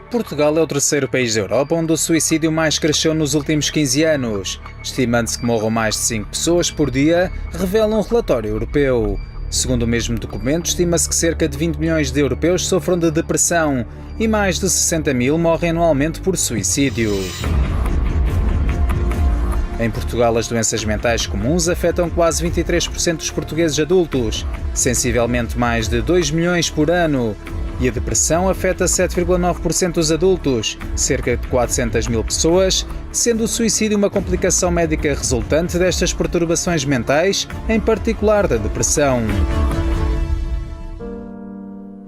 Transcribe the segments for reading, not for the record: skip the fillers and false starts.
Portugal é o terceiro país da Europa onde o suicídio mais cresceu nos últimos 15 anos. Estimando-se que morram mais de 5 pessoas por dia, revela um relatório europeu. Segundo o mesmo documento, estima-se que cerca de 20 milhões de europeus sofram de depressão e mais de 60 mil morrem anualmente por suicídio. Em Portugal, as doenças mentais comuns afetam quase 23% dos portugueses adultos, sensivelmente mais de 2 milhões por ano. E a depressão afeta 7,9% dos adultos, cerca de 400 mil pessoas, sendo o suicídio uma complicação médica resultante destas perturbações mentais, em particular da depressão.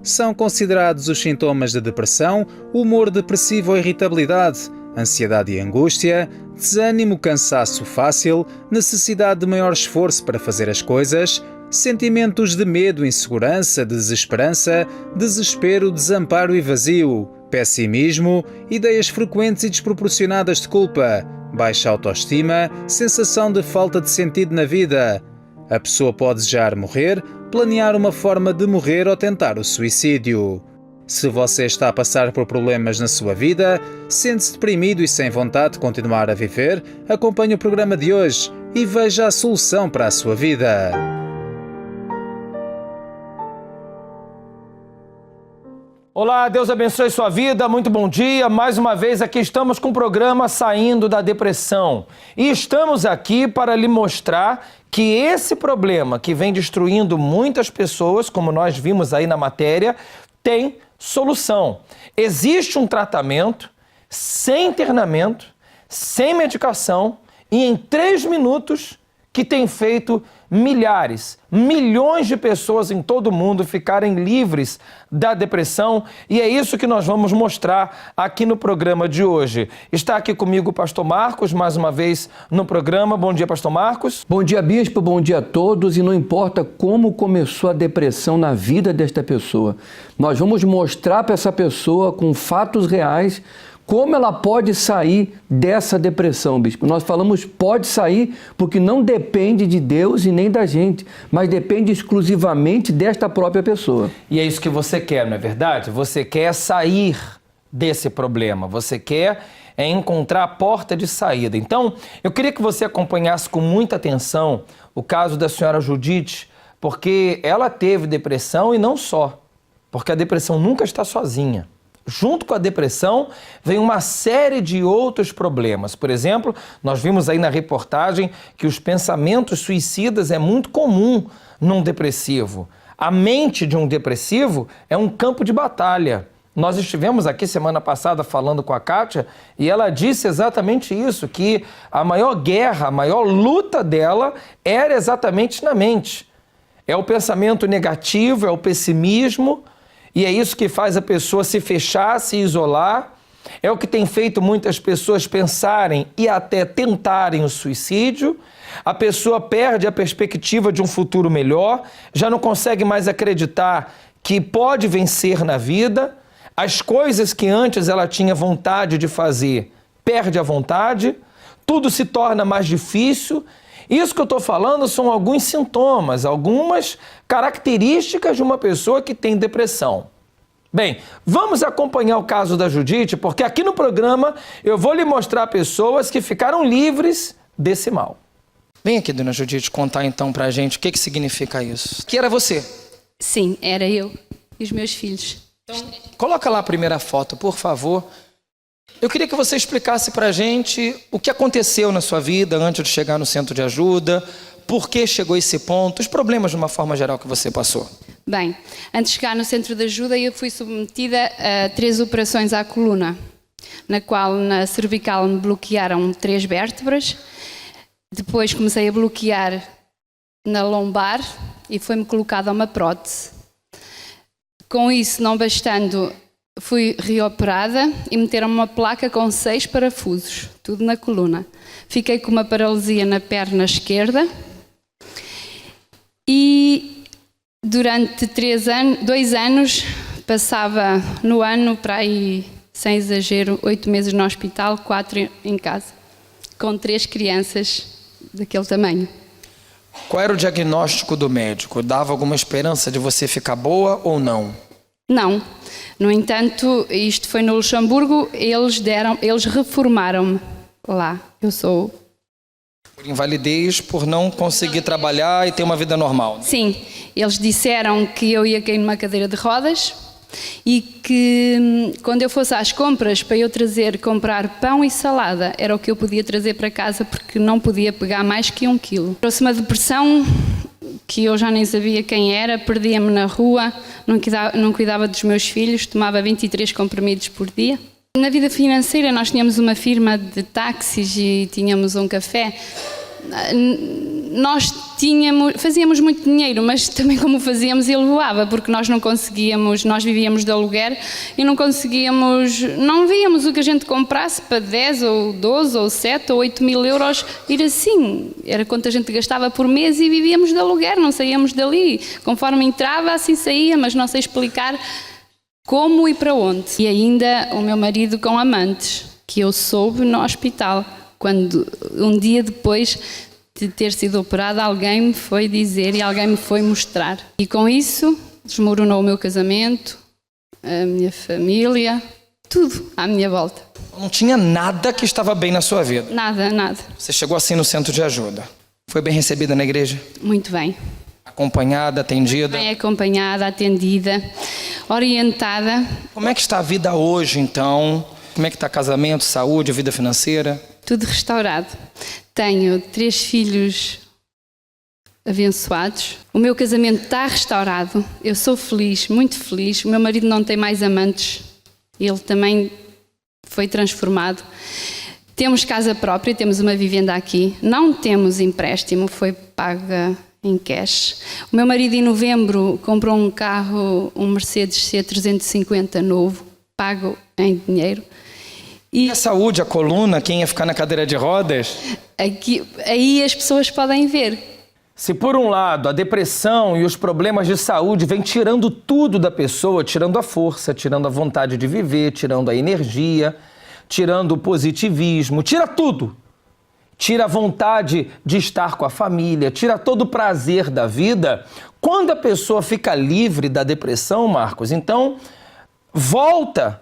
São considerados os sintomas da depressão o humor depressivo ou irritabilidade, ansiedade e angústia, desânimo, cansaço fácil, necessidade de maior esforço para fazer as coisas, sentimentos de medo, insegurança, desesperança, desespero, desamparo e vazio, pessimismo, ideias frequentes e desproporcionadas de culpa, baixa autoestima, sensação de falta de sentido na vida. A pessoa pode desejar morrer, planear uma forma de morrer ou tentar o suicídio. Se você está a passar por problemas na sua vida, sente-se deprimido e sem vontade de continuar a viver, acompanhe o programa de hoje e veja a solução para a sua vida. Olá, Deus abençoe sua vida, muito bom dia. Mais uma vez aqui estamos com o programa Saindo da Depressão. E estamos aqui para lhe mostrar que esse problema que vem destruindo muitas pessoas, como nós vimos aí na matéria, tem solução. Existe um tratamento sem internamento, sem medicação e em 3 minutos que tem feito milhares, milhões de pessoas em todo o mundo ficarem livres da depressão, e é isso que nós vamos mostrar aqui no programa de hoje. Está aqui comigo o pastor Marcos, mais uma vez no programa. Bom dia, pastor Marcos. Bom dia, bispo, bom dia a todos, e não importa como começou a depressão na vida desta pessoa, nós vamos mostrar para essa pessoa com fatos reais como ela pode sair dessa depressão, bispo. Nós falamos pode sair porque não depende de Deus e nem da gente, mas depende exclusivamente desta própria pessoa. E é isso que você quer, não é verdade? Você quer sair desse problema, você quer encontrar a porta de saída. Então, eu queria que você acompanhasse com muita atenção o caso da senhora Judite, porque ela teve depressão e não só, porque a depressão nunca está sozinha. Junto com a depressão, vem uma série de outros problemas. Por exemplo, nós vimos aí na reportagem que os pensamentos suicidas é muito comum num depressivo. A mente de um depressivo é um campo de batalha. Nós estivemos aqui semana passada falando com a Kátia e ela disse exatamente isso, que a maior guerra, a maior luta dela era exatamente na mente. É o pensamento negativo, é o pessimismo. E é isso que faz a pessoa se fechar, se isolar. É o que tem feito muitas pessoas pensarem e até tentarem o suicídio. A pessoa perde a perspectiva de um futuro melhor, já não consegue mais acreditar que pode vencer na vida. As coisas que antes ela tinha vontade de fazer, perde a vontade. Tudo se torna mais difícil. Isso que eu estou falando são alguns sintomas, algumas características de uma pessoa que tem depressão. Bem, vamos acompanhar o caso da Judite, porque aqui no programa eu vou lhe mostrar pessoas que ficaram livres desse mal. Vem aqui, dona Judite, contar então pra gente o que significa isso. Que era você? Sim, era eu e os meus filhos. Então, coloca lá a primeira foto, por favor. Eu queria que você explicasse pra gente o que aconteceu na sua vida antes de chegar no centro de ajuda, por que chegou a esse ponto, os problemas de uma forma geral que você passou. Bem, antes de chegar no centro de ajuda eu fui submetida a 3 operações à coluna, na qual na cervical me bloquearam 3 vértebras, depois comecei a bloquear na lombar e foi-me colocada uma prótese. Com isso, não bastando, fui reoperada e meteram-me uma placa com 6 parafusos, tudo na coluna. Fiquei com uma paralisia na perna esquerda e durante 2 anos passava no ano, para aí, sem exagero, 8 meses no hospital, 4 em casa, com 3 crianças daquele tamanho. Qual era o diagnóstico do médico? Dava alguma esperança de você ficar boa ou não? Não. No entanto, isto foi no Luxemburgo, eles reformaram-me lá. Eu sou... Por invalidez, por não conseguir trabalhar e ter uma vida normal. Sim, eles disseram que eu ia cair numa cadeira de rodas e que quando eu fosse às compras para eu comprar pão e salada, era o que eu podia trazer para casa porque não podia pegar mais que 1 quilo. Trouxe uma depressão que eu já nem sabia quem era, perdia-me na rua, não cuidava dos meus filhos, tomava 23 comprimidos por dia. Na vida financeira nós tínhamos uma firma de táxis e tínhamos um café. Nós fazíamos muito dinheiro, mas também como fazíamos ele voava, porque nós não conseguíamos, nós vivíamos de aluguer e não víamos o que a gente comprasse para 10 ou 12 ou 7 ou 8 mil euros ir assim. Era quanto a gente gastava por mês e vivíamos de aluguer, não saíamos dali. Conforme entrava, assim saía, mas não sei explicar como e para onde. E ainda o meu marido com amantes, que eu soube no hospital. Quando um dia depois de ter sido operada, alguém me foi dizer e alguém me foi mostrar. E com isso desmoronou o meu casamento, a minha família, tudo à minha volta. Não tinha nada que estava bem na sua vida? Nada, nada. Você chegou assim no centro de ajuda. Foi bem recebida na igreja? Muito bem. Acompanhada, atendida? Bem acompanhada, atendida, orientada. Como é que está a vida hoje, então? Como é que está casamento, saúde, vida financeira? Tudo restaurado. Tenho 3 filhos abençoados. O meu casamento está restaurado. Eu sou feliz, muito feliz. O meu marido não tem mais amantes. Ele também foi transformado. Temos casa própria, temos uma vivenda aqui. Não temos empréstimo, foi paga em cash. O meu marido em novembro comprou um carro, um Mercedes C350 novo, pago em dinheiro. E a saúde, a coluna, quem ia ficar na cadeira de rodas? Aí as pessoas podem ver. Se por um lado a depressão e os problemas de saúde vêm tirando tudo da pessoa, tirando a força, tirando a vontade de viver, tirando a energia, tirando o positivismo, tira tudo. Tira a vontade de estar com a família, tira todo o prazer da vida. Quando a pessoa fica livre da depressão, Marcos, então volta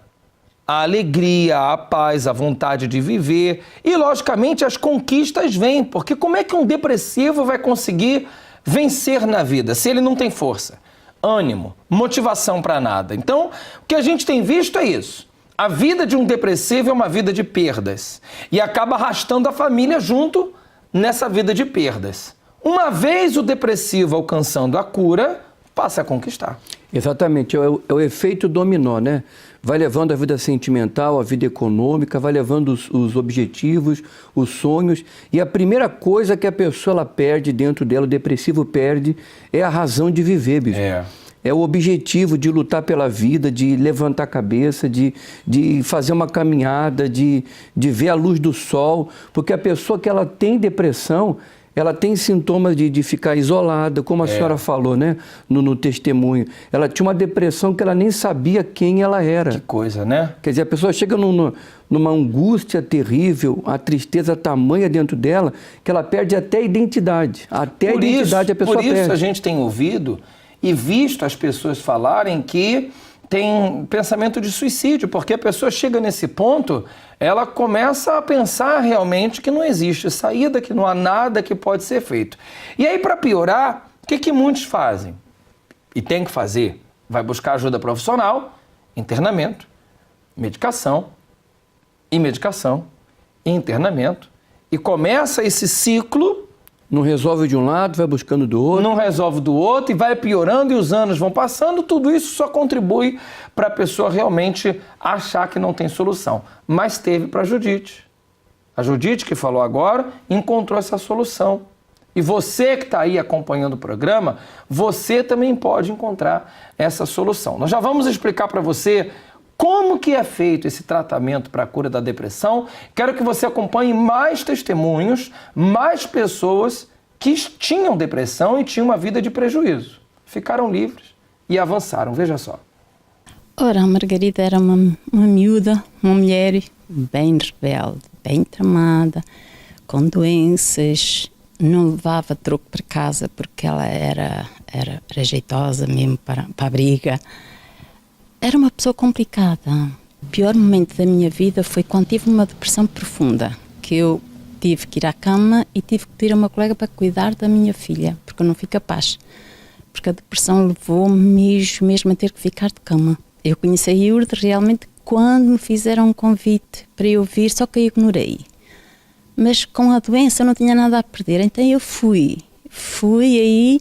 a alegria, a paz, a vontade de viver e, logicamente, as conquistas vêm, porque como é que um depressivo vai conseguir vencer na vida se ele não tem força, ânimo, motivação para nada? Então, o que a gente tem visto é isso. A vida de um depressivo é uma vida de perdas e acaba arrastando a família junto nessa vida de perdas. Uma vez o depressivo alcançando a cura, passa a conquistar. Exatamente, é o efeito dominó, né? Vai levando a vida sentimental, a vida econômica, vai levando os objetivos, os sonhos. E a primeira coisa que a pessoa ela perde dentro dela, o depressivo perde, é a razão de viver, bicho. É o objetivo de lutar pela vida, de levantar a cabeça, de fazer uma caminhada, de ver a luz do sol. Porque a pessoa que ela tem depressão, ela tem sintomas de ficar isolada, como a senhora falou, né? No testemunho. Ela tinha uma depressão que ela nem sabia quem ela era. Que coisa, né? Quer dizer, a pessoa chega numa angústia terrível, a tristeza tamanha dentro dela, que ela perde até a identidade. Até a identidade a pessoa perde. Por isso a gente tem ouvido e visto as pessoas falarem que tem pensamento de suicídio, porque a pessoa chega nesse ponto, ela começa a pensar realmente que não existe saída, que não há nada que pode ser feito. E aí, para piorar, o que muitos fazem? E tem que fazer? Vai buscar ajuda profissional, internamento, medicação, e internamento, e começa esse ciclo. Não resolve de um lado, vai buscando do outro. Não resolve do outro e vai piorando e os anos vão passando. Tudo isso só contribui para a pessoa realmente achar que não tem solução. Mas teve para a Judite. A Judite, que falou agora, encontrou essa solução. E você que está aí acompanhando o programa, você também pode encontrar essa solução. Nós já vamos explicar para você como que é feito esse tratamento para a cura da depressão. Quero que você acompanhe mais testemunhos, mais pessoas que tinham depressão e tinham uma vida de prejuízo. Ficaram livres e avançaram. Veja só. Ora, a Margarida era uma miúda, uma mulher bem rebelde, bem tramada, com doenças, não levava troco para casa porque ela era jeitosa mesmo para a briga. Era uma pessoa complicada. O pior momento da minha vida foi quando tive uma depressão profunda, que eu tive que ir à cama e tive que pedir a uma colega para cuidar da minha filha, porque eu não fui capaz. Porque a depressão levou-me mesmo a ter que ficar de cama. Eu conheci a Iurde realmente quando me fizeram um convite para eu vir, só que eu ignorei. Mas com a doença eu não tinha nada a perder, então eu fui aí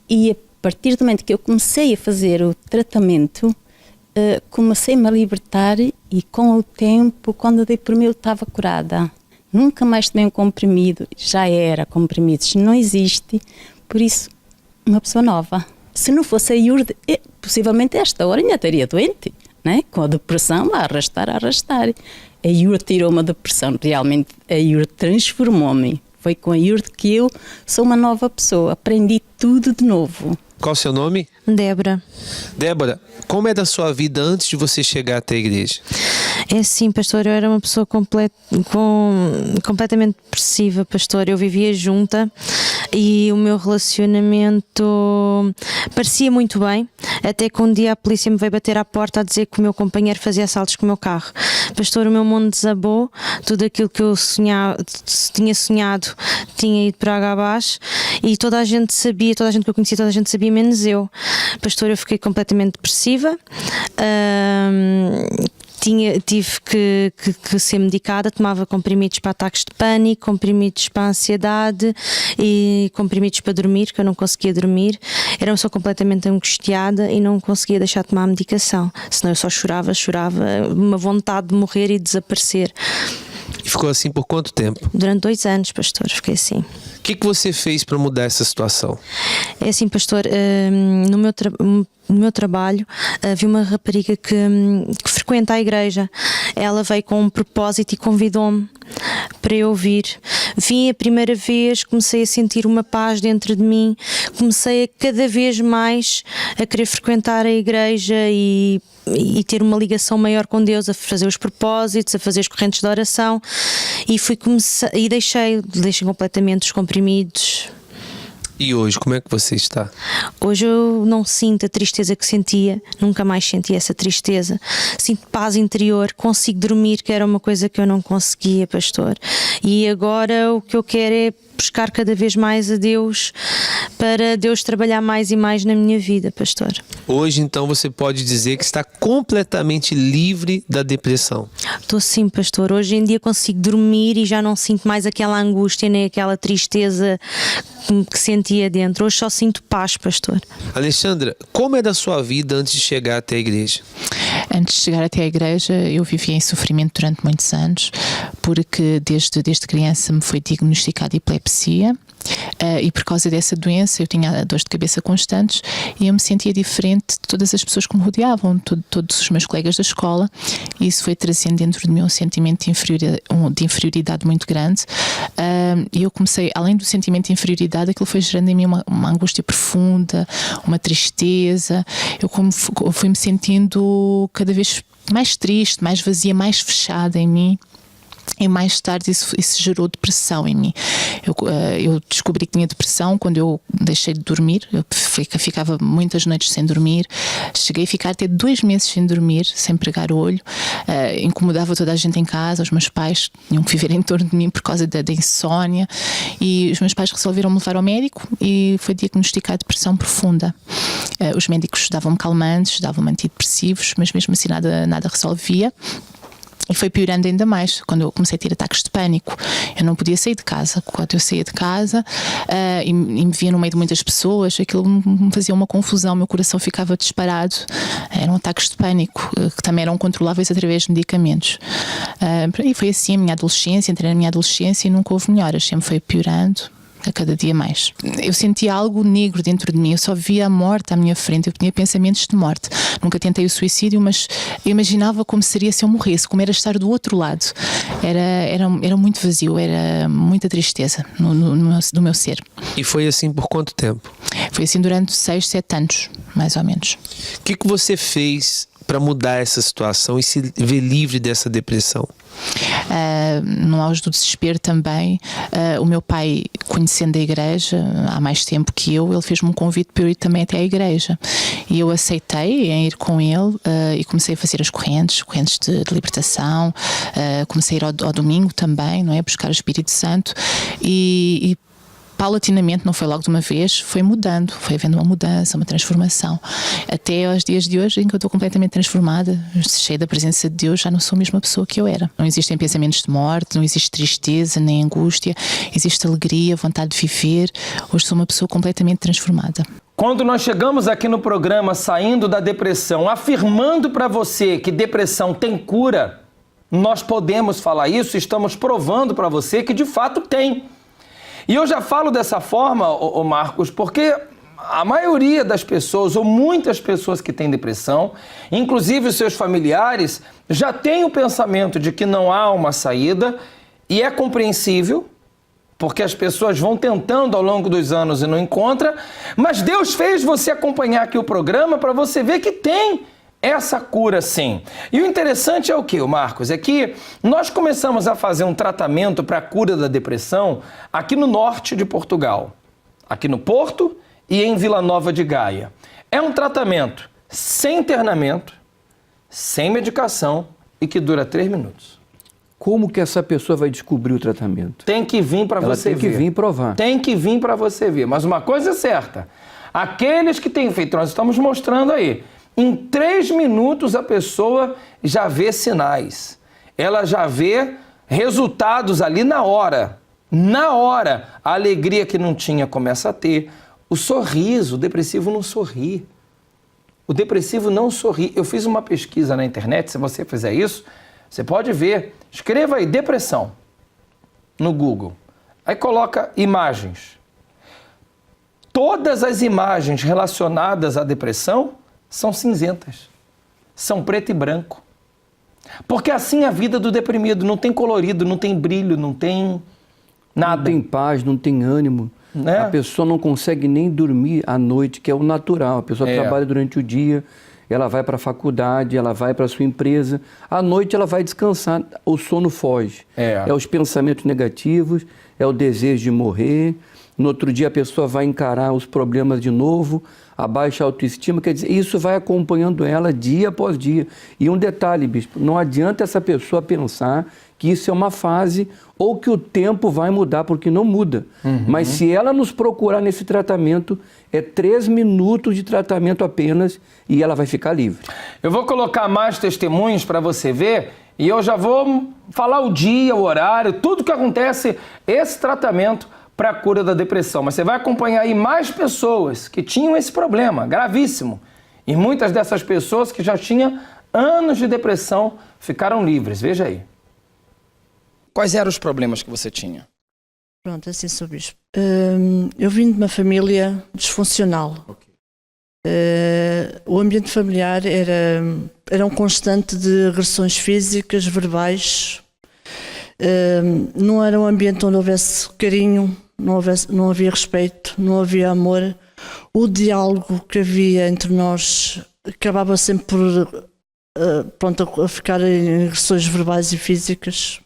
e a partir do momento que eu comecei a fazer o tratamento, comecei-me a libertar e com o tempo, quando eu dei por mim, eu estava curada. Nunca mais tomei um comprimido, já era comprimidos, não existe, por isso, uma pessoa nova. Se não fosse a Iurde, possivelmente a esta hora ainda estaria doente, né? Com a depressão a arrastar. A Iurde tirou uma depressão, realmente a Iurde transformou-me. Foi com a Iurde que eu sou uma nova pessoa, aprendi tudo de novo. Qual o seu nome? Débora. Débora, como é da sua vida antes de você chegar até a igreja? É assim, pastor, eu era uma pessoa completamente depressiva, pastor. Eu vivia junta e o meu relacionamento parecia muito bem, até que um dia a polícia me veio bater à porta a dizer que o meu companheiro fazia assaltos com o meu carro. Pastor, o meu mundo desabou, tudo aquilo que eu tinha sonhado tinha ido para água abaixo e toda a gente sabia, toda a gente que eu conhecia, toda a gente sabia, menos eu. Pastor, eu fiquei completamente depressiva. Tive que ser medicada, tomava comprimidos para ataques de pânico, comprimidos para ansiedade e comprimidos para dormir, que eu não conseguia dormir. Era uma pessoa completamente angustiada e não conseguia deixar de tomar a medicação, senão eu só chorava, uma vontade de morrer e desaparecer. E ficou assim por quanto tempo? Durante 2 anos, pastor, fiquei assim. O que você fez para mudar essa situação? É assim, pastor, no meu trabalho havia uma rapariga que frequenta a igreja. Ela veio com um propósito e convidou-me para eu vir. Vim a primeira vez, comecei a sentir uma paz dentro de mim, comecei a cada vez mais a querer frequentar a igreja e ter uma ligação maior com Deus, a fazer os propósitos, a fazer as correntes de oração e deixei completamente os comprimidos. E hoje, como é que você está? Hoje eu não sinto a tristeza que sentia, nunca mais senti essa tristeza. Sinto paz interior, consigo dormir, que era uma coisa que eu não conseguia, pastor. E agora o que eu quero é buscar cada vez mais a Deus, para Deus trabalhar mais e mais na minha vida, pastor. Hoje, então, você pode dizer que está completamente livre da depressão? Estou sim, pastor. Hoje em dia consigo dormir e já não sinto mais aquela angústia nem aquela tristeza que sentia dentro. Hoje só sinto paz, pastor. Alexandra, como é da sua vida antes de chegar até a igreja? Antes de chegar até a igreja, eu vivia em sofrimento durante muitos anos, porque desde criança me foi diagnosticada epilepsia. E por causa dessa doença eu tinha dores de cabeça constantes e eu me sentia diferente de todas as pessoas que me rodeavam, todos os meus colegas da escola, e isso foi trazendo dentro de mim um sentimento de inferioridade muito grande, e eu comecei, além do sentimento de inferioridade, aquilo foi gerando em mim uma angústia profunda, uma tristeza. Eu fui me sentindo cada vez mais triste, mais vazia, mais fechada em mim. E mais tarde isso gerou depressão em mim. Eu descobri que tinha depressão quando eu deixei de dormir. Eu ficava muitas noites sem dormir. Cheguei a ficar até 2 meses sem dormir, sem pregar o olho. Incomodava toda a gente em casa. Os meus pais tinham que viver em torno de mim por causa da insónia. E os meus pais resolveram me levar ao médico e foi diagnosticada depressão profunda. Os médicos davam-me calmantes, davam-me antidepressivos, mas mesmo assim nada resolvia. E foi piorando ainda mais quando eu comecei a ter ataques de pânico. Eu não podia sair de casa. Quando eu saía de casa e me via no meio de muitas pessoas, aquilo me fazia uma confusão, meu coração ficava disparado. Eram ataques de pânico que também eram controláveis através de medicamentos. E foi assim a minha adolescência, entrei na minha adolescência e nunca houve melhoras, sempre foi piorando. A cada dia mais. Eu sentia algo negro dentro de mim, eu só via a morte à minha frente, eu tinha pensamentos de morte. Nunca tentei o suicídio, mas eu imaginava como seria se eu morresse, como era estar do outro lado. Era muito vazio, era muita tristeza no meu ser. E foi assim por quanto tempo? Foi assim durante 6, 7 anos, mais ou menos. O que você fez para mudar essa situação e se ver livre dessa depressão? no auge do desespero também, o meu pai, conhecendo a igreja há mais tempo que eu, ele fez-me um convite para eu ir também até à igreja. E eu aceitei em ir com ele e comecei a fazer as correntes de libertação, comecei a ir ao domingo também, não é? Buscar o Espírito Santo e paulatinamente, não foi logo de uma vez, foi mudando, foi havendo uma mudança, uma transformação. Até aos dias de hoje, em que eu estou completamente transformada, cheia da presença de Deus, já não sou a mesma pessoa que eu era. Não existem pensamentos de morte, não existe tristeza nem angústia, existe alegria, vontade de viver. Hoje sou uma pessoa completamente transformada. Quando nós chegamos aqui no programa Saindo da Depressão, afirmando para você que depressão tem cura, nós podemos falar isso, estamos provando para você que de fato tem. E eu já falo dessa forma, Marcos, porque a maioria das pessoas, ou muitas pessoas que têm depressão, inclusive os seus familiares, já têm o pensamento de que não há uma saída, e é compreensível, porque as pessoas vão tentando ao longo dos anos e não encontram, mas Deus fez você acompanhar aqui o programa para você ver que tem essa cura sim. E o interessante é o que, Marcos? É que nós começamos a fazer um tratamento para a cura da depressão aqui no norte de Portugal, aqui no Porto e em Vila Nova de Gaia. É um tratamento sem internamento, sem medicação e que dura 3 minutos. Como que essa pessoa vai descobrir o tratamento? Tem que vir para você ver. Tem que vir provar. Tem que vir para você ver. Mas uma coisa é certa, aqueles que têm feito, nós estamos mostrando aí, em 3 minutos a pessoa já vê sinais. Ela já vê resultados ali na hora. Na hora, a alegria que não tinha começa a ter. O sorriso, o depressivo não sorri. O depressivo não sorri. Eu fiz uma pesquisa na internet, se você fizer isso, você pode ver. Escreva aí, depressão, no Google. Aí coloca imagens. Todas as imagens relacionadas à depressão são cinzentas, são preto e branco. Porque assim é a vida do deprimido, não tem colorido, não tem brilho, não tem nada. Não tem paz, não tem ânimo. Né? A pessoa não consegue nem dormir à noite, que é o natural. A pessoa trabalha durante o dia, ela vai para a faculdade, ela vai para a sua empresa. À noite ela vai descansar, o sono foge. É os pensamentos negativos, é o desejo de morrer. No outro dia a pessoa vai encarar os problemas de novo, a baixa autoestima, quer dizer, isso vai acompanhando ela dia após dia. E um detalhe, bispo, não adianta essa pessoa pensar que isso é uma fase ou que o tempo vai mudar, porque não muda. Mas se ela nos procurar nesse tratamento, é 3 minutos de tratamento apenas e ela vai ficar livre. Eu vou colocar mais testemunhos para você ver e eu já vou falar o dia, o horário, tudo que acontece, esse tratamento para a cura da depressão. Mas você vai acompanhar aí mais pessoas que tinham esse problema gravíssimo. E muitas dessas pessoas que já tinham anos de depressão ficaram livres. Veja aí. Quais eram os problemas que você tinha? Pronto, assim, Sr. Bispo. Eu vim de uma família disfuncional. O ambiente familiar era um constante de agressões físicas, verbais. Não era um ambiente onde houvesse carinho, não havia respeito, não havia amor. O diálogo que havia entre nós acabava sempre por a ficar em agressões verbais e físicas.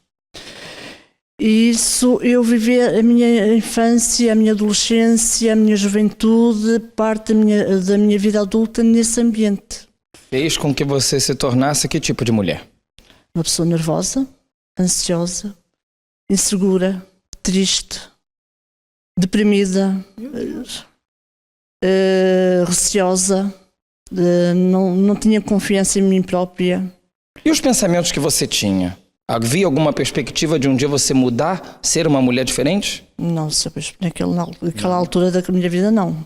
E isso, eu vivi a minha infância, a minha adolescência, a minha juventude, parte da minha vida adulta nesse ambiente. Fez com que você se tornasse que tipo de mulher? Uma pessoa nervosa, ansiosa, insegura, triste, deprimida, receosa, não tinha confiança em mim própria. E os pensamentos que você tinha? Havia alguma perspectiva de um dia você mudar, ser uma mulher diferente? Não, naquela altura da minha vida, não.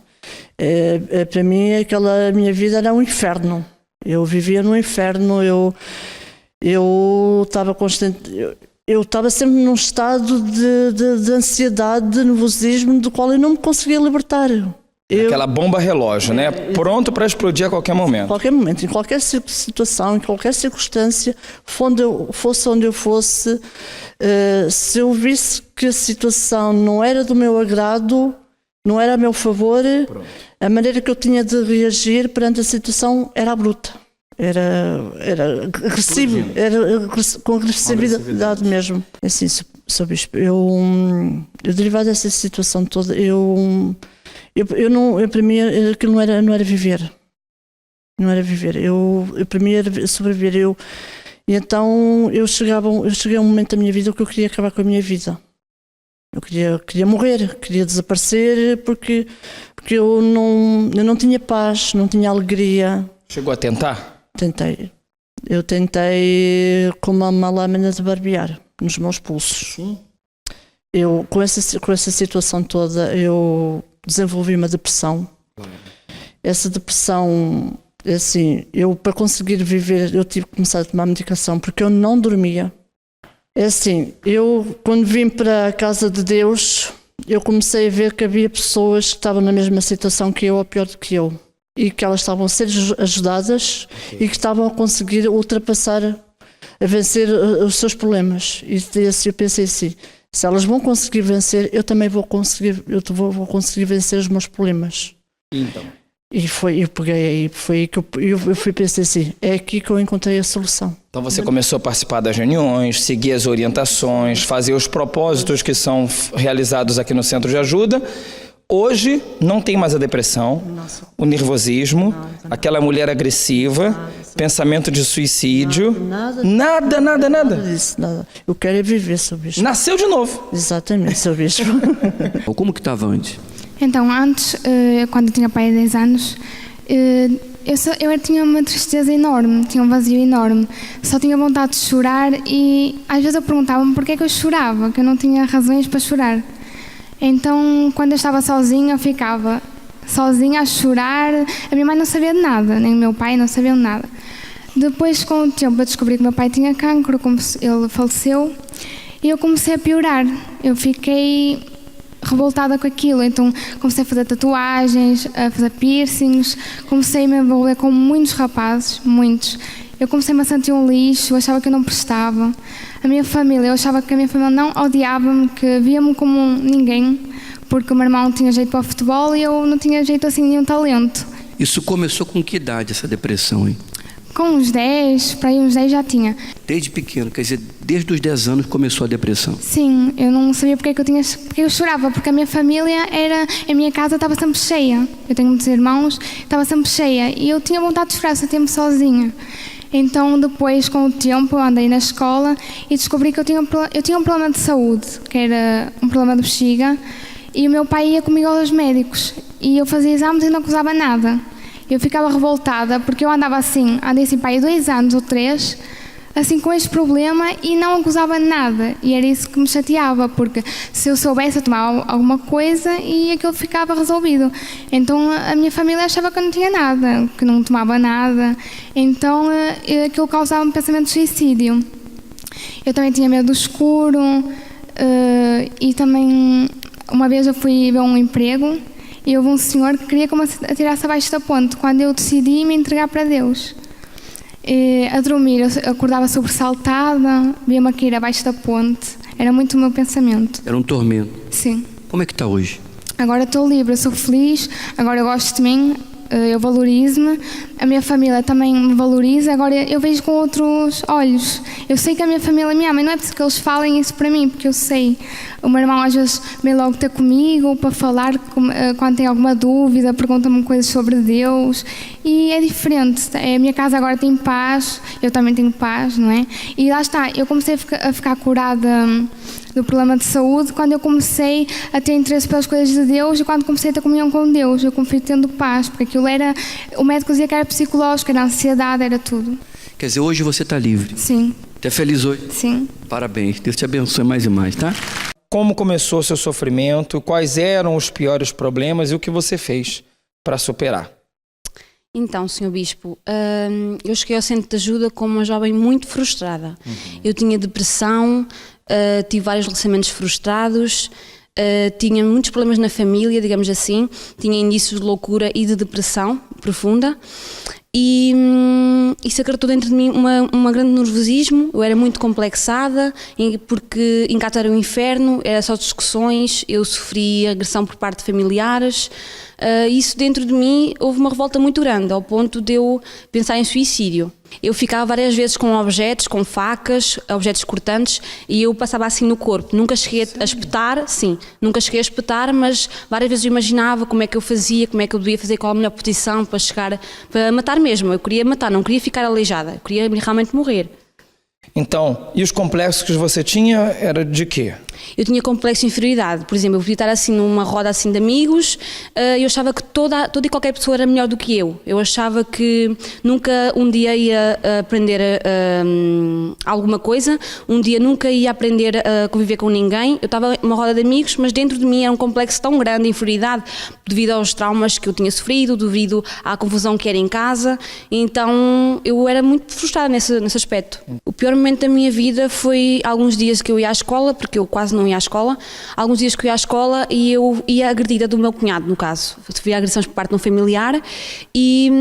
Para mim, aquela minha vida era um inferno. Eu vivia no inferno, eu estava constante... Eu estava sempre num estado de ansiedade, de nervosismo, do qual eu não me conseguia libertar. Aquela bomba relógio, né? Pronto para explodir a qualquer momento. A qualquer momento, em qualquer situação, em qualquer circunstância, onde eu fosse, se eu visse que a situação não era do meu agrado, não era a meu favor, a maneira que eu tinha de reagir perante a situação era bruta. era agressivo, com agressividade mesmo. Assim, Sr. Bispo, eu derivado dessa situação toda, para mim aquilo não era viver. Não era viver. Para mim era sobreviver. E então eu cheguei a um momento da minha vida que eu queria acabar com a minha vida. Eu queria morrer, queria desaparecer, porque eu não tinha paz, não tinha alegria. Chegou a tentar? Tentei. Eu tentei com uma lâmina de barbear nos meus pulsos. Eu, com essa situação toda, eu desenvolvi uma depressão. Essa depressão, assim, eu para conseguir viver, eu tive que começar a tomar medicação, porque eu não dormia. É assim, eu quando vim para a casa de Deus, eu comecei a ver que havia pessoas que estavam na mesma situação que eu, ou pior do que eu. E que elas estavam a ser ajudadas e que estavam a conseguir ultrapassar, a vencer os seus problemas. E eu pensei assim, se elas vão conseguir vencer, eu também vou conseguir vencer os meus problemas. Então. E foi aí que eu fui pensar assim, é aqui que eu encontrei a solução. Então você começou a participar das reuniões, seguir as orientações, fazer os propósitos que são realizados aqui no Centro de Ajuda. Hoje não tem mais a depressão, o nervosismo, aquela mulher agressiva, pensamento de suicídio. Nada disso, nada. Eu quero é viver, Sr. Bispo. Nasceu de novo. Exatamente, Sr. Bispo. Como que estava antes? Então, antes, quando eu tinha pai de 10 anos, eu tinha uma tristeza enorme, tinha um vazio enorme. Só tinha vontade de chorar e às vezes eu perguntava-me porquê que eu chorava, que eu não tinha razões para chorar. Então, quando eu estava sozinha, eu ficava sozinha a chorar. A minha mãe não sabia de nada, nem o meu pai não sabia de nada. Depois, com o tempo, eu descobri que meu pai tinha cancro, ele faleceu, e eu comecei a piorar. Eu fiquei revoltada com aquilo, então comecei a fazer tatuagens, a fazer piercings, comecei a me envolver com muitos rapazes, muitos. Eu comecei-me a sentir um lixo, eu achava que eu não prestava. A minha família, eu achava que a minha família não odiava-me, que via-me como ninguém, porque o meu irmão tinha jeito para o futebol e eu não tinha jeito assim, nenhum talento. Isso começou com que idade, essa depressão, hein? Com uns 10, para aí uns 10 já tinha. Desde pequeno, quer dizer, desde os 10 anos começou a depressão? Sim, eu não sabia porque eu chorava, porque a minha família a minha casa estava sempre cheia. Eu tenho muitos irmãos, estava sempre cheia e eu tinha vontade de chorar, só tempo sozinha. Então depois, com o tempo, eu andei na escola e descobri que eu tinha um problema de saúde, que era um problema de bexiga, e o meu pai ia comigo aos médicos e eu fazia exames e não acusava nada. Eu ficava revoltada porque eu andei assim para aí 2 anos ou 3, assim com este problema e não acusava nada. E era isso que me chateava, porque se eu soubesse eu tomava alguma coisa e aquilo ficava resolvido. Então a minha família achava que eu não tinha nada, que não tomava nada. Então aquilo causava um pensamento de suicídio. Eu também tinha medo do escuro e também uma vez eu fui ver um emprego e houve um senhor que queria que eu me atirasse abaixo da ponte, quando eu decidi me entregar para Deus. A dormir, eu acordava sobressaltada, via-me a cair abaixo da ponte. Era muito o meu pensamento. Era um tormento. Sim. Como é que está hoje? Agora estou livre, eu sou feliz, agora eu gosto de mim, eu valorizo-me, a minha família também me valoriza, agora eu vejo com outros olhos. Eu sei que a minha família me ama, e não é preciso que eles falem isso para mim, porque eu sei. O meu irmão às vezes vem logo ter comigo para falar, quando tem alguma dúvida, pergunta-me coisas sobre Deus, e é diferente. A minha casa agora tem paz, eu também tenho paz, não é? E lá está, eu comecei a ficar curada do problema de saúde quando eu comecei a ter interesse pelas coisas de Deus e quando comecei a ter comunhão com Deus. Eu fui tendo paz, porque aquilo era, o médico dizia que era psicológico, era ansiedade, era tudo. Quer dizer, hoje você está livre? Sim. Está feliz hoje? Sim. Parabéns, Deus te abençoe mais e mais, tá? Como começou o seu sofrimento, quais eram os piores problemas e o que você fez para superar? Então, Sr. Bispo, eu cheguei ao centro de ajuda como uma jovem muito frustrada. Eu tinha depressão, tive vários relacionamentos frustrados, tinha muitos problemas na família, digamos assim, tinha indícios de loucura e de depressão profunda e isso acarretou dentro de mim uma grande nervosismo. Eu era muito complexada, porque em casa era um inferno, era só discussões, eu sofri agressão por parte de familiares. Isso dentro de mim houve uma revolta muito grande, ao ponto de eu pensar em suicídio. Eu ficava várias vezes com objetos, com facas, objetos cortantes, e eu passava assim no corpo. Nunca cheguei a espetar, nunca cheguei a espetar, mas várias vezes eu imaginava como é que eu fazia, como é que eu devia fazer, qual a melhor posição para chegar, para matar mesmo. Eu queria matar, não queria ficar aleijada, eu queria realmente morrer. Então, e os complexos que você tinha era de quê? Eu tinha complexo de inferioridade. Por exemplo, eu podia estar assim numa roda assim de amigos, eu achava que toda e qualquer pessoa era melhor do que eu. Eu achava que nunca um dia ia aprender alguma coisa, um dia nunca ia aprender a conviver com ninguém. Eu estava numa roda de amigos, mas dentro de mim era um complexo tão grande de inferioridade, devido aos traumas que eu tinha sofrido, devido à confusão que era em casa. Então eu era muito frustrada nesse aspecto. O pior momento da minha vida foi alguns dias que eu ia à escola, porque eu quase não ia à escola, alguns dias que eu ia à escola e eu ia agredida do meu cunhado, no caso. Sofria agressões por parte de um familiar e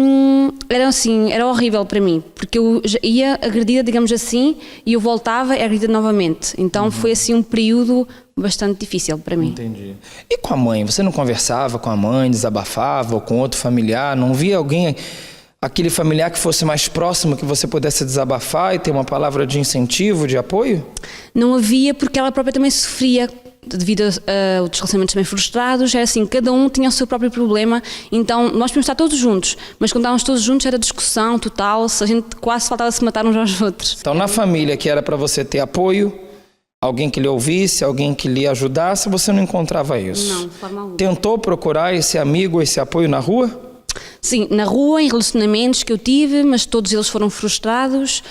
era horrível para mim, porque eu ia agredida, digamos assim, e eu voltava e agredida novamente. Então foi assim um período bastante difícil para mim. Entendi. E com a mãe? Você não conversava com a mãe, desabafava, ou com outro familiar? Não via alguém, aquele familiar que fosse mais próximo, que você pudesse desabafar e ter uma palavra de incentivo, de apoio? Não havia, porque ela própria também sofria devido a outros relacionamentos também frustrados. Era assim, cada um tinha o seu próprio problema, então nós podíamos estar todos juntos, mas quando estávamos todos juntos era discussão total, a gente quase faltava se matar uns aos outros. Então na família que era para você ter apoio, alguém que lhe ouvisse, alguém que lhe ajudasse, você não encontrava isso? Não, de forma alguma. Tentou procurar esse amigo, esse apoio na rua? Sim, na rua, em relacionamentos que eu tive, mas todos eles foram frustrados,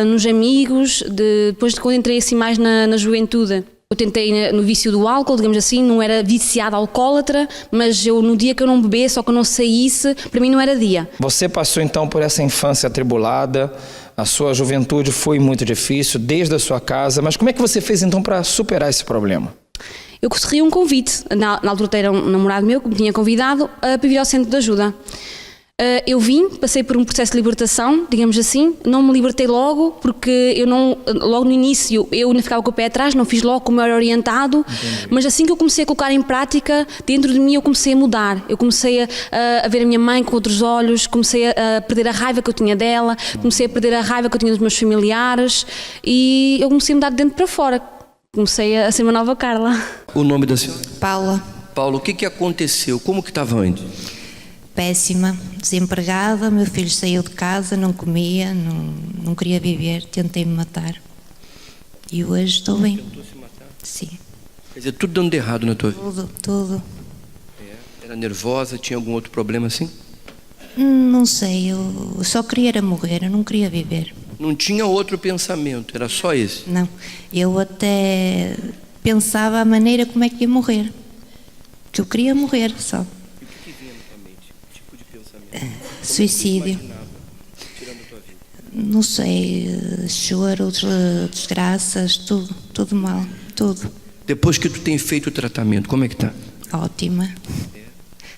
nos amigos, depois de quando entrei assim mais na juventude. Eu tentei no vício do álcool, digamos assim, não era viciada alcoólatra, mas no dia que eu não bebesse ou que eu não saísse, para mim não era dia. Você passou então por essa infância atribulada, a sua juventude foi muito difícil, desde a sua casa, mas como é que você fez então para superar esse problema? Eu recebi um convite, na altura era um namorado meu que me tinha convidado para vir ao centro de ajuda. Eu vim, passei por um processo de libertação, digamos assim, não me libertei logo, porque logo no início eu ainda ficava com o pé atrás, não fiz logo como era orientado. Entendi. Mas assim que eu comecei a colocar em prática, dentro de mim eu comecei a mudar, eu comecei a ver a minha mãe com outros olhos, comecei a perder a raiva que eu tinha dela, comecei a perder a raiva que eu tinha dos meus familiares e eu comecei a mudar de dentro para fora, comecei a ser uma nova Carla. O nome da senhora? Paula. Paula, o que aconteceu? Como que estava antes? Péssima, desempregada, meu filho saiu de casa, não comia, não queria viver, tentei-me matar. E hoje estou bem. Tentou se matar? Sim. Quer dizer, tudo dando errado na tua vida? Tudo. Era nervosa, tinha algum outro problema assim? Não sei, eu só queria era morrer, eu não queria viver. Não tinha outro pensamento, era só esse? Não, eu até pensava a maneira como é que ia morrer. Que eu queria morrer só. Suicídio. Não sei, choro, desgraças, tudo mal, tudo. Depois que tu tem feito o tratamento, como é que tá? Ótima.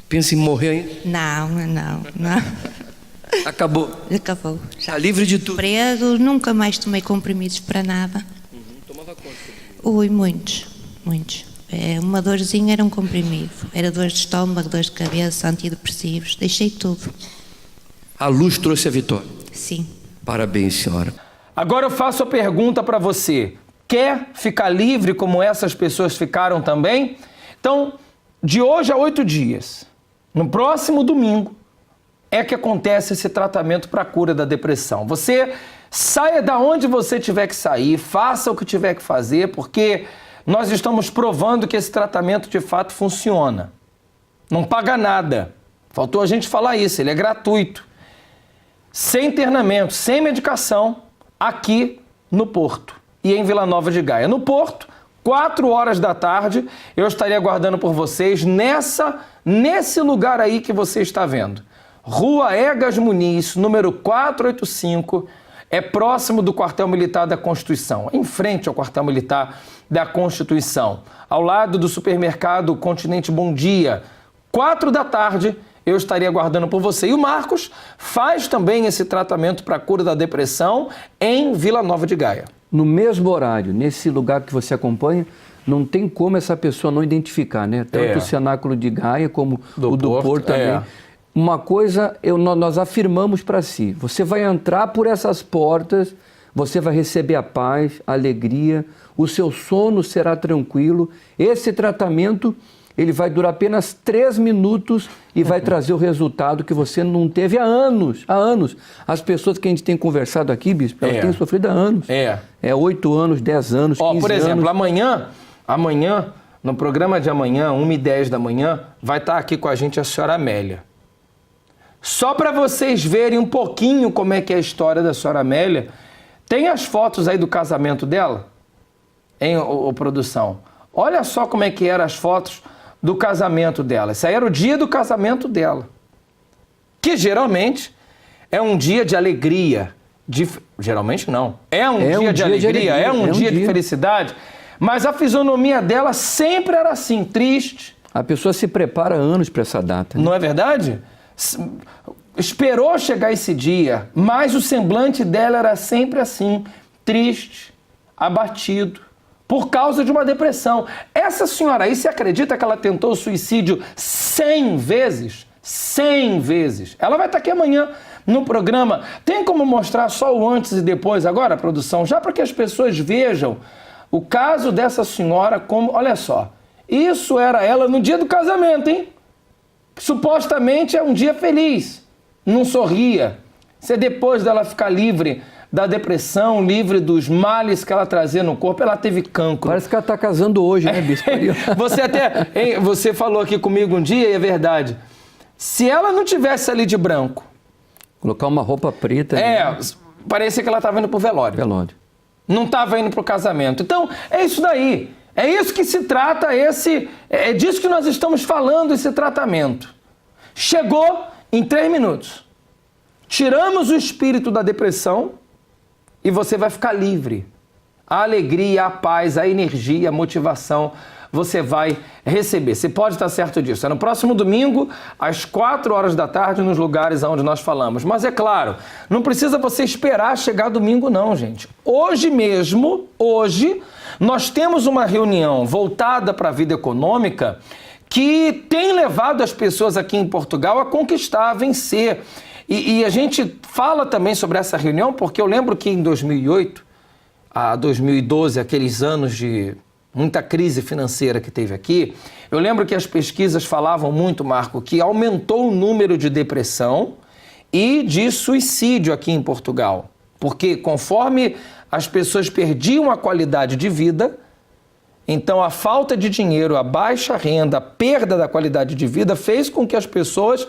Pensa em morrer ainda? Não. Acabou? Acabou. Já livre de tudo? Emprego, nunca mais tomei comprimidos para nada. Tomava conta? Ui, muitos. Uma dorzinha era um comprimido. Era dor de estômago, dor de cabeça, antidepressivos. Deixei tudo. A luz trouxe a vitória? Sim. Parabéns, senhora. Agora eu faço a pergunta para você. Quer ficar livre como essas pessoas ficaram também? Então, de hoje a 8 dias, no próximo domingo, é que acontece esse tratamento para a cura da depressão. Você saia da onde você tiver que sair, faça o que tiver que fazer, porque nós estamos provando que esse tratamento de fato funciona. Não paga nada. Faltou a gente falar isso, ele é gratuito. Sem internamento, sem medicação, aqui no Porto e em Vila Nova de Gaia. No Porto, 4 horas da tarde, eu estaria aguardando por vocês nesse lugar aí que você está vendo. Rua Egas Muniz, número 485, é próximo do Quartel Militar da Constituição, em frente ao Quartel Militar da Constituição, ao lado do supermercado Continente Bom Dia. 4 da tarde, eu estaria aguardando por você. E o Marcos faz também esse tratamento para a cura da depressão em Vila Nova de Gaia. No mesmo horário, nesse lugar que você acompanha, não tem como essa pessoa não identificar, né? Tanto o Cenáculo de Gaia como o do Porto também. Uma coisa nós afirmamos para si, você vai entrar por essas portas, você vai receber a paz, a alegria, o seu sono será tranquilo. Esse tratamento, ele vai durar apenas 3 minutos e vai trazer o resultado que você não teve há anos. Há anos. As pessoas que a gente tem conversado aqui, bispo, elas têm sofrido há anos. É 8 anos, 10 anos, 15 anos. Por exemplo, amanhã, no programa de amanhã, 1h10 da manhã, vai estar aqui com a gente a senhora Amélia. Só para vocês verem um pouquinho como é que é a história da senhora Amélia, tem as fotos aí do casamento dela, produção? Olha só como é que eram as fotos do casamento dela. Esse aí era o dia do casamento dela. Que geralmente é um dia de alegria. Geralmente não. É um dia de alegria, é um dia de felicidade. Mas a fisionomia dela sempre era assim, triste. A pessoa se prepara há anos para essa data. Né? Não é verdade? Esperou chegar esse dia, mas o semblante dela era sempre assim, triste, abatido, por causa de uma depressão. Essa senhora aí, você acredita que ela tentou suicídio 100 vezes? 100 vezes. Ela vai estar aqui amanhã no programa. Tem como mostrar só o antes e depois agora, produção? Já para que as pessoas vejam o caso dessa senhora como... Olha só, isso era ela no dia do casamento, hein? Supostamente é um dia feliz. Não sorria. Isso é depois dela ficar livre da depressão, livre dos males que ela trazia no corpo. Ela teve cancro. Parece que ela está casando hoje, né, bispo? Você falou aqui comigo um dia, e é verdade. Se ela não tivesse ali de branco... Colocar uma roupa preta... Parecia que ela estava indo pro velório. Não estava indo pro casamento. Então, é isso daí. É isso que se trata, é disso que nós estamos falando, esse tratamento. Chegou em 3 minutos. Tiramos o espírito da depressão e você vai ficar livre. A alegria, a paz, a energia, a motivação, você vai receber. Você pode estar certo disso. É no próximo domingo, às 4 horas da tarde, nos lugares onde nós falamos. Mas é claro, não precisa você esperar chegar domingo não, gente. Hoje mesmo, nós temos uma reunião voltada para a vida econômica que tem levado as pessoas aqui em Portugal a conquistar, a vencer. E a gente fala também sobre essa reunião porque eu lembro que em 2008, a 2012, aqueles anos de muita crise financeira que teve aqui, eu lembro que as pesquisas falavam muito, Marco, que aumentou o número de depressão e de suicídio aqui em Portugal. Porque conforme as pessoas perdiam a qualidade de vida, então a falta de dinheiro, a baixa renda, a perda da qualidade de vida fez com que as pessoas,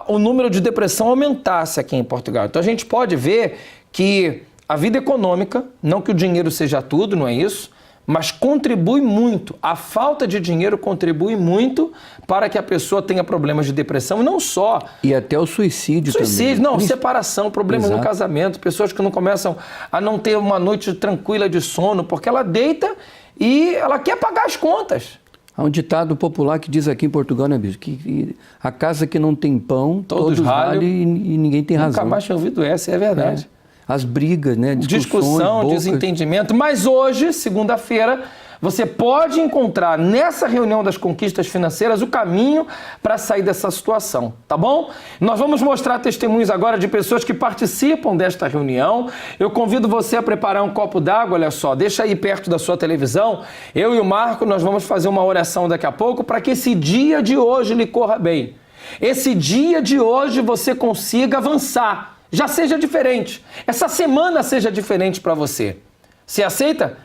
o número de depressão aumentasse aqui em Portugal. Então a gente pode ver que a vida econômica, não que o dinheiro seja tudo, não é isso, mas contribui muito, a falta de dinheiro contribui muito para que a pessoa tenha problemas de depressão, e não só. E até o suicídio também. Não, separação, problemas no casamento, pessoas que não começam a não ter uma noite tranquila de sono, porque ela deita e ela quer pagar as contas. Há um ditado popular que diz aqui em Portugal, né, bicho? Que a casa que não tem pão, todos ralhem e ninguém tem razão. Nunca mais tinha ouvido essa, é verdade. As brigas, né? Discussão, desentendimento. Mas hoje, segunda-feira, você pode encontrar nessa reunião das conquistas financeiras o caminho para sair dessa situação, tá bom? Nós vamos mostrar testemunhos agora de pessoas que participam desta reunião. Eu convido você a preparar um copo d'água, olha só, deixa aí perto da sua televisão. Eu e o Marco, nós vamos fazer uma oração daqui a pouco para que esse dia de hoje lhe corra bem. Esse dia de hoje você consiga avançar. Já seja diferente. Essa semana seja diferente para você. Você aceita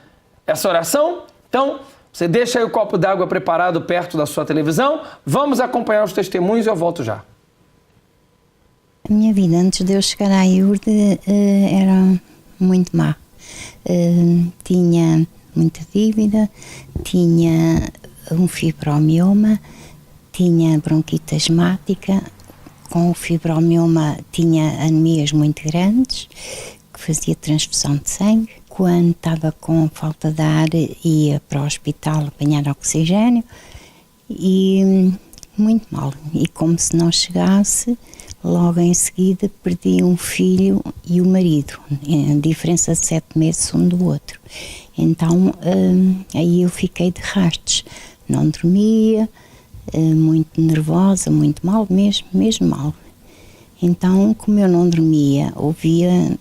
essa oração? Então, você deixa aí o copo d'água preparado perto da sua televisão. Vamos acompanhar os testemunhos e eu volto já. A minha vida antes de eu chegar à IURD era muito má. Tinha muita dívida, tinha um fibromioma, tinha bronquite asmática. Com o fibromioma tinha anemias muito grandes, que fazia transfusão de sangue. Quando estava com falta de ar, ia para o hospital apanhar oxigênio e muito mal. E como se não chegasse, logo em seguida perdi um filho e o marido, a diferença de 7 meses um do outro. Então aí eu fiquei de rastos, não dormia, muito nervosa, muito mal, mesmo mal. Então, como eu não dormia, ouvia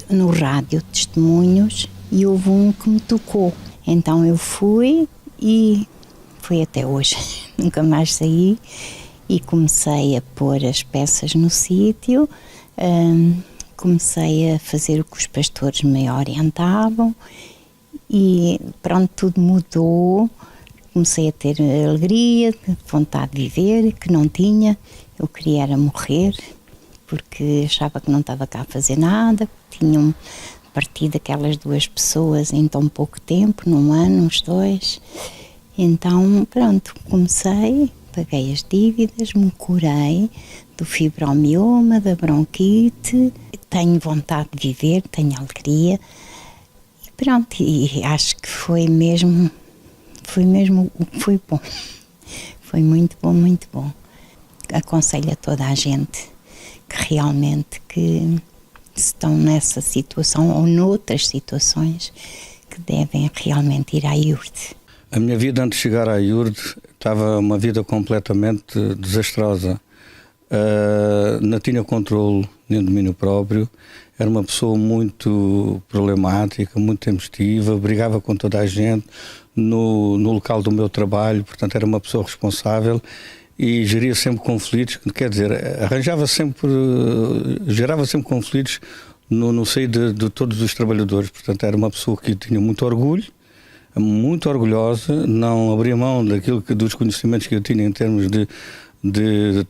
no rádio testemunhos e houve um que me tocou. Então eu fui e foi até hoje, nunca mais saí e comecei a pôr as peças no sítio, comecei a fazer o que os pastores me orientavam e pronto, tudo mudou. Comecei a ter alegria, vontade de viver, que não tinha. Eu queria era morrer, porque achava que não estava cá a fazer nada. Tinham partido aquelas 2 pessoas em tão pouco tempo, num ano, uns 2. Então, pronto, comecei, paguei as dívidas, me curei do fibromioma, da bronquite. Tenho vontade de viver, tenho alegria. E pronto, e acho que foi bom. Foi muito bom, muito bom. Aconselho a toda a gente que realmente que estão nessa situação ou noutras situações que devem realmente ir à IURD. A minha vida antes de chegar à IURD estava uma vida completamente desastrosa. Não tinha controle nem domínio próprio. Era uma pessoa muito problemática, muito tempestiva, brigava com toda a gente no local do meu trabalho, portanto era uma pessoa responsável e geria sempre conflitos, quer dizer, gerava sempre conflitos no seio de todos os trabalhadores. Portanto era uma pessoa que tinha muito orgulho, muito orgulhosa, não abria mão dos conhecimentos que eu tinha em termos de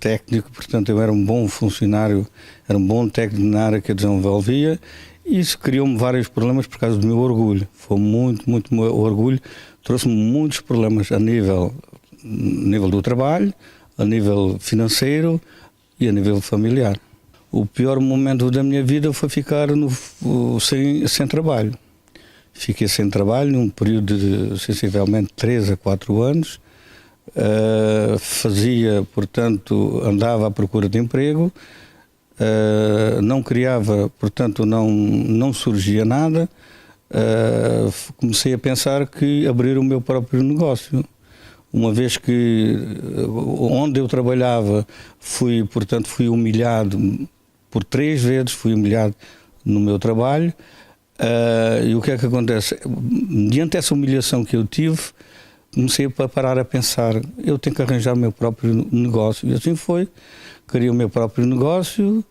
técnico. Portanto eu era um bom funcionário, era um bom técnico na área que eu desenvolvia, e isso criou-me vários problemas por causa do meu orgulho. Foi muito meu orgulho, trouxe-me muitos problemas a nível do trabalho, a nível financeiro e a nível familiar. O pior momento da minha vida foi ficar sem trabalho. Fiquei sem trabalho num período de sensivelmente 3 a 4 anos. Portanto, andava à procura de emprego, não criava, portanto, não surgia nada. Comecei a pensar que abrir o meu próprio negócio. Uma vez que onde eu trabalhava fui humilhado por 3 vezes, fui humilhado no meu trabalho. E o que é que acontece? Diante dessa humilhação que eu tive, comecei a parar a pensar, eu tenho que arranjar o meu próprio negócio. E assim foi, criei o meu próprio negócio,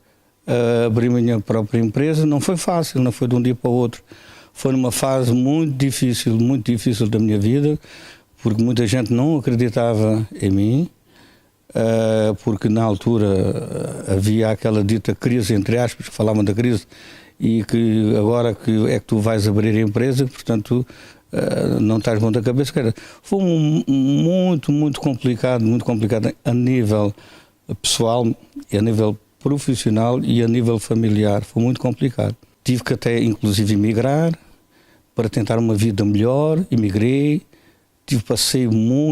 abri a minha própria empresa. Não foi fácil, não foi de um dia para o outro. Foi numa fase muito difícil da minha vida, porque muita gente não acreditava em mim, porque na altura havia aquela dita crise, entre aspas, que falavam da crise, e que agora que é que tu vais abrir a empresa, portanto não estás bom da cabeça. Foi muito complicado a nível pessoal, e a nível profissional e a nível familiar. Foi muito complicado. Tive que até inclusive emigrar para tentar uma vida melhor. Emigrei,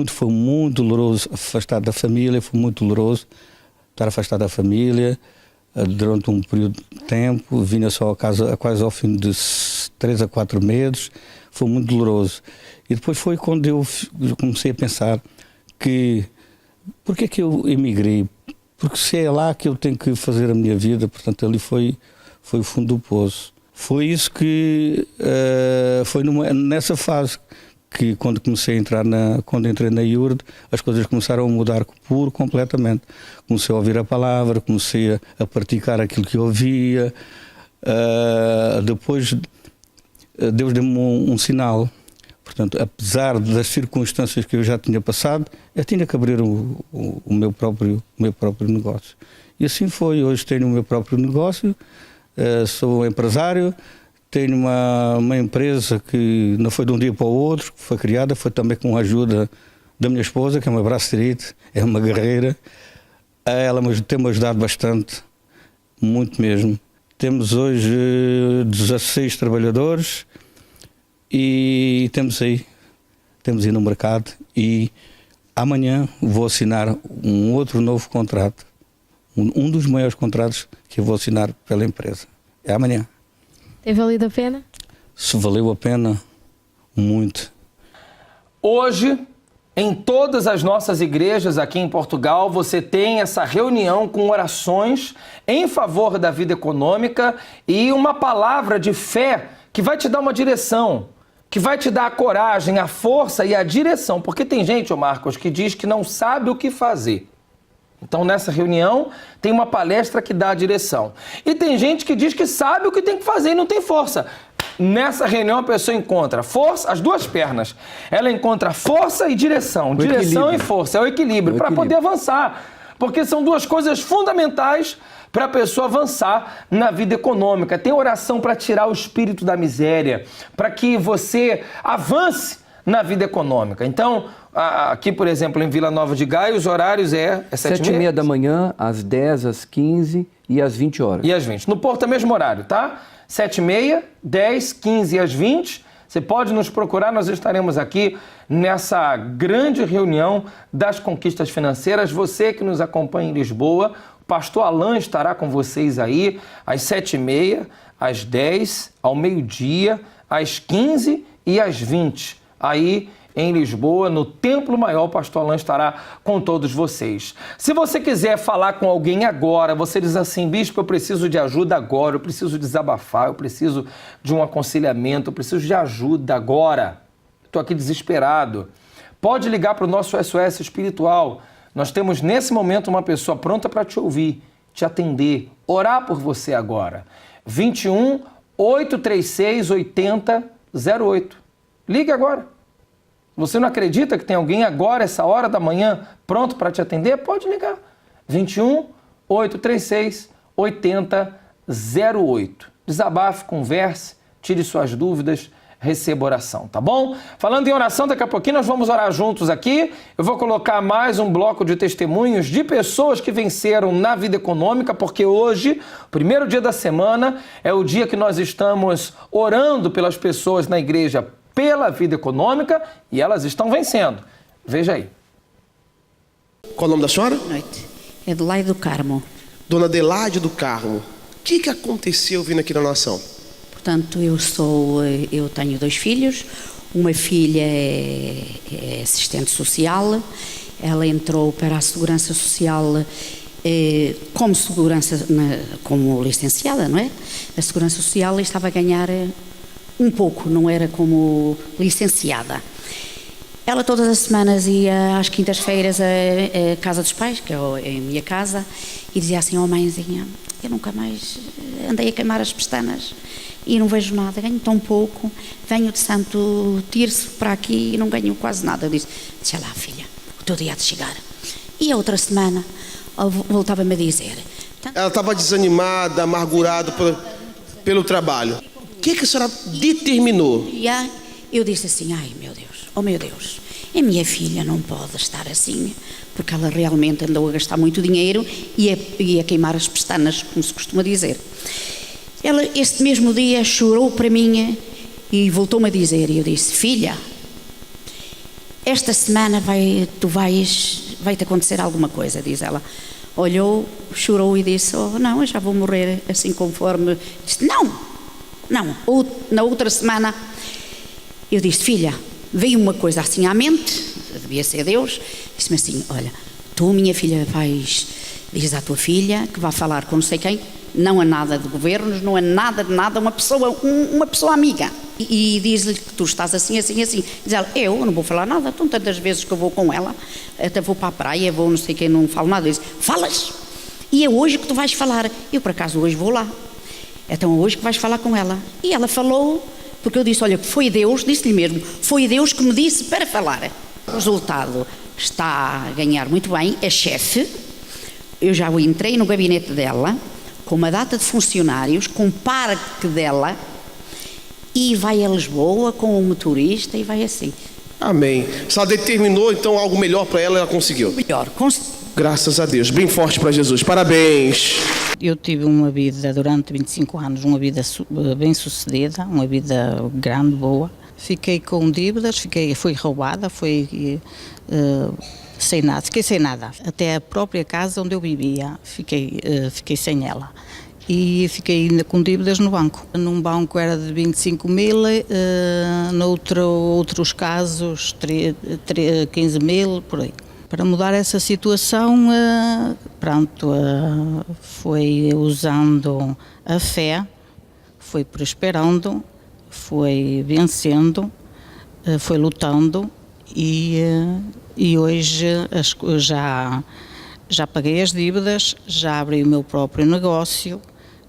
foi muito doloroso afastar da família, foi muito doloroso estar afastado da família durante um período de tempo. Vinha só a casa quase ao fim de 3 a 4 meses. Foi muito doloroso. E depois foi quando eu comecei a pensar que porque é que eu emigrei? Porque se é lá que eu tenho que fazer a minha vida. Portanto, ali foi o fundo do poço. Foi isso que foi nessa fase que quando entrei na IURD, as coisas começaram a mudar completamente. Comecei a ouvir a palavra, comecei a praticar aquilo que eu ouvia. Depois Deus deu-me um sinal. Portanto, apesar das circunstâncias que eu já tinha passado, eu tinha que abrir o meu próprio negócio. E assim foi. Hoje tenho o meu próprio negócio, sou empresário, tenho uma empresa que não foi de um dia para o outro, que foi criada, foi também com a ajuda da minha esposa, que é uma braço direito, é uma guerreira. Ela tem-me ajudado bastante, muito mesmo. Temos hoje 16 trabalhadores e temos aí no mercado, e Amanhã vou assinar um outro novo contrato, um dos maiores contratos que eu vou assinar pela empresa. É amanhã. Tem valido a pena? Se valeu a pena, muito. Hoje, em todas as nossas igrejas aqui em Portugal, você tem essa reunião com orações em favor da vida econômica e uma palavra de fé que vai te dar uma direção, que vai te dar a coragem, a força e a direção. Porque tem gente, ô Marcos, que diz que não sabe o que fazer. Então, nessa reunião, tem uma palestra que dá a direção. E tem gente que diz que sabe o que tem que fazer e não tem força. Nessa reunião, a pessoa encontra força, as duas pernas. Ela encontra força e direção. Direção e força. É o equilíbrio, para poder avançar. Porque são duas coisas fundamentais para a pessoa avançar na vida econômica. Tem oração para tirar o espírito da miséria, para que você avance na vida econômica. Então, aqui, por exemplo, em Vila Nova de Gaia, os horários é 7h30 da manhã, às 10, às 15 e às 20 horas. E às 20. No Porto é o mesmo horário, tá? 7h30, 10, 15 e às 20. Você pode nos procurar, nós estaremos aqui nessa grande reunião das conquistas financeiras. Você que nos acompanha em Lisboa, o pastor Alain estará com vocês aí às 7h30, às 10, ao meio-dia, às 15 e às 20. Aí em Lisboa, no Templo Maior, o pastor Alain estará com todos vocês. Se você quiser falar com alguém agora, você diz assim: bispo, eu preciso de ajuda agora, eu preciso desabafar, eu preciso de um aconselhamento, eu preciso de ajuda agora. Estou aqui desesperado. Pode ligar para o nosso SOS espiritual. Nós temos nesse momento uma pessoa pronta para te ouvir, te atender, orar por você agora. 21 836 8008. Ligue agora. Você não acredita que tem alguém agora, essa hora da manhã, pronto para te atender? Pode ligar. 21 836 8008. Desabafe, converse, tire suas dúvidas, receba oração, tá bom? Falando em oração, daqui a pouquinho nós vamos orar juntos aqui. Eu vou colocar mais um bloco de testemunhos de pessoas que venceram na vida econômica, porque hoje, o primeiro dia da semana, é o dia que nós estamos orando pelas pessoas na igreja pela vida econômica e elas estão vencendo. Veja aí. Qual o nome da senhora? Boa noite. Adelaide do Carmo. Dona Adelaide do Carmo. O que aconteceu vindo aqui na nação? Portanto, eu tenho 2 filhos. Uma filha é assistente social. Ela entrou para a Segurança Social como licenciada, não é? A Segurança Social estava a ganhar um pouco, não era como licenciada. Ela todas as semanas ia às quintas-feiras à casa dos pais, que é a minha casa, e dizia assim: oh mãezinha, eu nunca mais andei a queimar as pestanas e não vejo nada, ganho tão pouco, venho de Santo Tirso para aqui e não ganho quase nada. Eu disse: deixa lá filha, o teu dia há de chegar. E a outra semana voltava-me a dizer. Ela estava desanimada, amargurada pelo trabalho. O que a senhora determinou? E eu disse assim: ai meu Deus, oh meu Deus, a minha filha não pode estar assim, porque ela realmente andou a gastar muito dinheiro e a queimar as pestanas, como se costuma dizer. Ela, este mesmo dia, chorou para mim e voltou-me a dizer, e eu disse: filha, esta semana vai-te acontecer alguma coisa, diz ela. Olhou, chorou e disse: oh não, eu já vou morrer assim conforme. Disse: não, na outra semana. Eu disse: filha, veio uma coisa assim à mente, devia ser Deus, disse-me assim: olha, tu, minha filha, diz à tua filha que vai falar com não sei quem, não é nada de governos, não é nada de nada, uma pessoa amiga, e diz-lhe que tu estás assim. Diz ela: eu não vou falar nada, então tantas vezes que eu vou com ela, até vou para a praia, vou não sei quem, não falo nada. Diz: falas, e é hoje que tu vais falar. Eu por acaso hoje vou lá, então é hoje que vais falar com ela. E ela falou, porque eu disse: olha, foi Deus, disse-lhe mesmo, foi Deus que me disse para falar. O resultado está a ganhar muito bem, é chefe. Eu já entrei no gabinete dela, com uma data de funcionários, com o parque dela, e vai a Lisboa com um motorista e vai assim. Amém. Se ela determinou então algo melhor para ela, ela conseguiu. Melhor, graças a Deus. Bem forte para Jesus. Parabéns. Eu tive uma vida durante 25 anos, uma vida bem sucedida, uma vida grande, boa. fiquei com dívidas, fui roubada, fiquei sem nada. Até a própria casa onde eu vivia, fiquei sem ela. E fiquei ainda com dívidas no banco. Num banco era de 25 mil, noutros casos 15 mil, por aí. Para mudar essa situação, foi usando a fé, foi prosperando, foi vencendo, foi lutando e hoje já paguei as dívidas, já abri o meu próprio negócio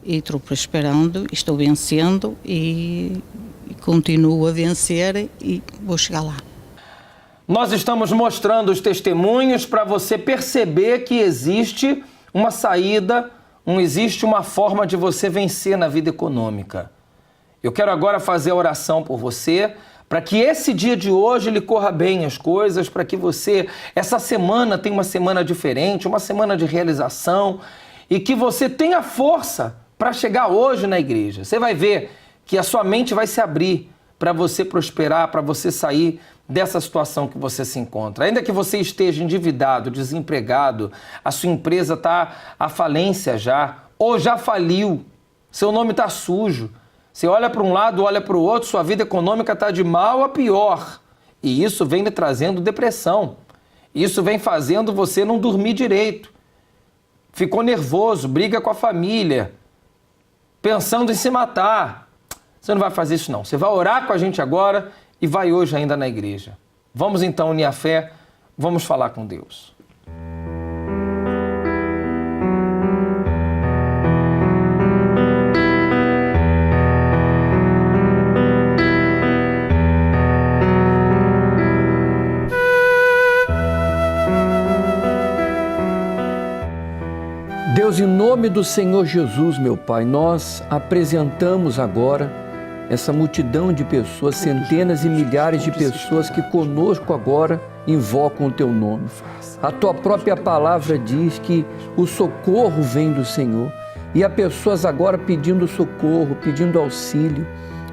e estou prosperando, estou vencendo e continuo a vencer e vou chegar lá. Nós estamos mostrando os testemunhos para você perceber que existe uma saída, existe uma forma de você vencer na vida econômica. Eu quero agora fazer a oração por você, para que esse dia de hoje lhe corra bem as coisas, para que você, essa semana, tenha uma semana diferente, uma semana de realização, e que você tenha força para chegar hoje na igreja. Você vai ver que a sua mente vai se abrir para você prosperar, para você sair dessa situação que você se encontra. Ainda que você esteja endividado, desempregado, a sua empresa está à falência já, ou já faliu, seu nome está sujo, você olha para um lado, olha para o outro, sua vida econômica está de mal a pior. E isso vem lhe trazendo depressão. Isso vem fazendo você não dormir direito. Ficou nervoso, briga com a família, pensando em se matar. Você não vai fazer isso não. Você vai orar com a gente agora e vai hoje ainda na igreja. Vamos então unir a fé, vamos falar com Deus. Deus, em nome do Senhor Jesus, meu Pai, nós apresentamos agora essa multidão de pessoas, centenas e milhares de pessoas que conosco agora invocam o Teu nome. A Tua própria palavra diz que o socorro vem do Senhor. E há pessoas agora pedindo socorro, pedindo auxílio,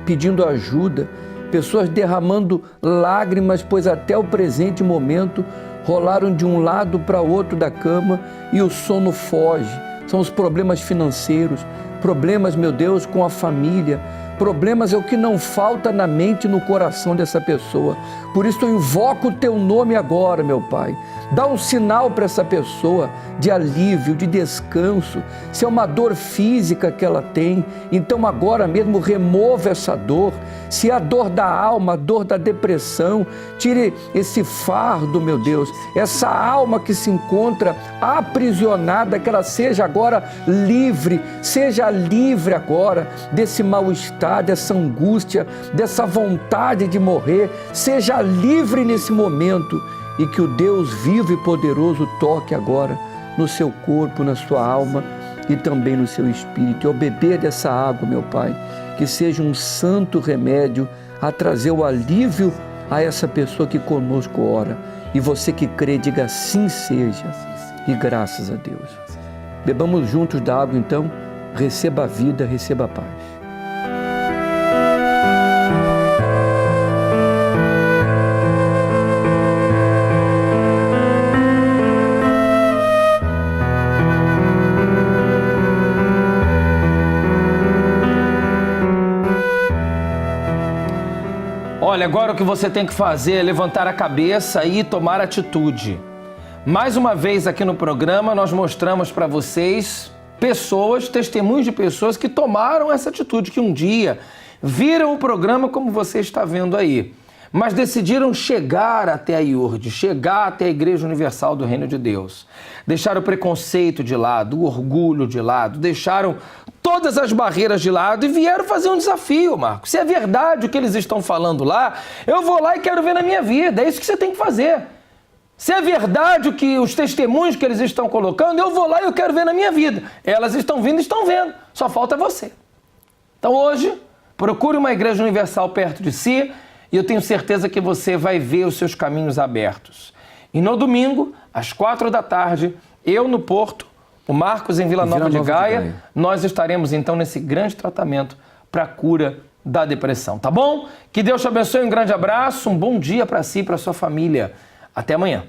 pedindo ajuda, pessoas derramando lágrimas, pois até o presente momento rolaram de um lado para outro da cama e o sono foge. São os problemas financeiros, problemas, meu Deus, com a família. Problemas é o que não falta na mente e no coração dessa pessoa. Por isso eu invoco o Teu nome agora, meu Pai. Dá um sinal para essa pessoa de alívio, de descanso. Se é uma dor física que ela tem, então agora mesmo remova essa dor. Se é a dor da alma, a dor da depressão, tire esse fardo, meu Deus. Essa alma que se encontra aprisionada, que ela seja agora livre, seja livre agora desse mal-estar, dessa angústia, dessa vontade de morrer. Seja livre nesse momento e que o Deus vivo e poderoso toque agora no seu corpo, na sua alma e também no seu espírito. E ao beber dessa água, meu Pai, que seja um santo remédio a trazer o alívio a essa pessoa que conosco ora. E você que crê, diga assim seja. E graças a Deus. Bebamos juntos da água então, receba a vida, receba a paz. Olha, agora o que você tem que fazer é levantar a cabeça e tomar atitude. Mais uma vez aqui no programa nós mostramos para vocês pessoas, testemunhos de pessoas que tomaram essa atitude, que um dia viram o programa como você está vendo aí, mas decidiram chegar até a IURD, chegar até a Igreja Universal do Reino de Deus. Deixaram o preconceito de lado, o orgulho de lado, deixaram todas as barreiras de lado e vieram fazer um desafio, Marcos. Se é verdade o que eles estão falando lá, eu vou lá e quero ver na minha vida. É isso que você tem que fazer. Se é verdade o que os testemunhos que eles estão colocando, eu vou lá e eu quero ver na minha vida. Elas estão vindo e estão vendo. Só falta você. Então hoje, procure uma Igreja Universal perto de si e eu tenho certeza que você vai ver os seus caminhos abertos. E no domingo, às 16h, eu no Porto, o Marcos em Vila Nova de Gaia, nós estaremos então nesse grande tratamento para a cura da depressão, tá bom? Que Deus te abençoe, um grande abraço, um bom dia para si e para sua família. Até amanhã.